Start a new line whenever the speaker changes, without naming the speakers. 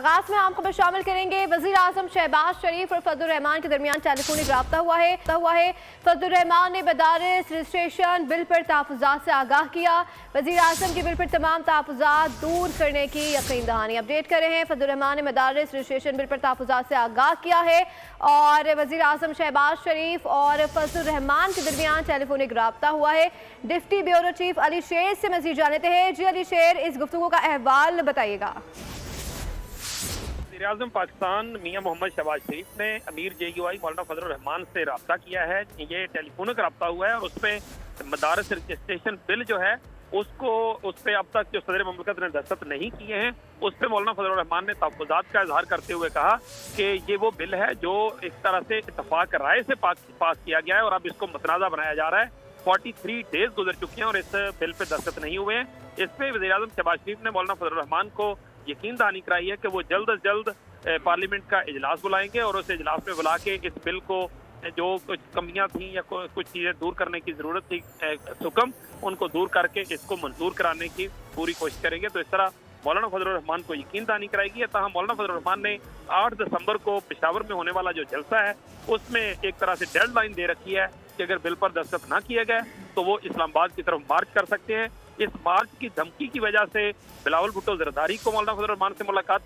आगाज में आम खबर शामिल करेंगे। वजीर आजम शहबाज शरीफ और फजल रहमान के दरमियान टेलीफोनिक राब्ता हुआ है। फजल रहमान ने मदारिस रजिस्ट्रेशन बिल पर तहफ़्फ़ुज़ात से आगाह किया। वजीर आजम के बिल पर तमाम तहफ़्फ़ुज़ात दूर करने की यकीन दहानी अपडेट कर रहे हैं। फजल रहमान ने मदारिस रजिस्ट्रेशन बिल पर तहफ़्फ़ुज़ात से आगाह किया है और वजीर आजम शहबाज शरीफ और फजल रहमान के दरमियान टेलीफोनिक राब्ता हुआ है। डिप्टी ब्यूरो चीफ अली शेर से मज़ीद जानते हैं। जी अली शेर, इस गुफ्तगू का अहवाल बताइएगा।
वज़ीर-ए-आज़म पाकिस्तान मियां मोहम्मद शहबाज शरीफ ने अमीर JUI मौलाना फजल रहमान से रब्ता किया है। ये टेलीफोनिक रब्ता हुआ है और उस पर मदारिस रजिस्ट्रेशन बिल जो है उस पर अब तक जो सदर ममलकत ने दस्तखत नहीं किए हैं उस पर मौलाना फजल रहमान ने तहफ़्फ़ुज़ात का इजहार करते हुए कहा कि ये वो बिल है जो एक तरह से इत्तफाक राय से पास किया गया है और अब इसको मतनाज़ा बनाया जा रहा है। 43 डेज गुजर चुके हैं और इस बिल पे दस्तखत नहीं हुए हैं। इस पे वज़ीर-ए-आज़म शहबाज शरीफ ने मौलाना फजल रहमान को यकीन दहानी कराई है कि वो जल्द अज जल्द पार्लियामेंट का इजलास बुलाएंगे और उस इजलास में बुला के इस बिल को जो कुछ कमियां थी या कुछ चीज़ें दूर करने की ज़रूरत थी सुकम उनको दूर करके इसको मंजूर कराने की पूरी कोशिश करेंगे। तो इस तरह मौलाना फजल रहमान को यकीन दहानी कराएगी। ताहम मौलाना फजल रहमान ने 8 दिसंबर को पेशावर में होने वाला जो जलसा है उसमें एक तरह से डेडलाइन दे रखी है कि अगर बिल पर दस्तखत ना किया गया तो वो इस्लामाबाद की तरफ मार्च कर सकते हैं। इस मार्च की धमकी की वजह से बिलावल भुट्टो जरदारी को मौलाना फजल रहमान से मुलाकात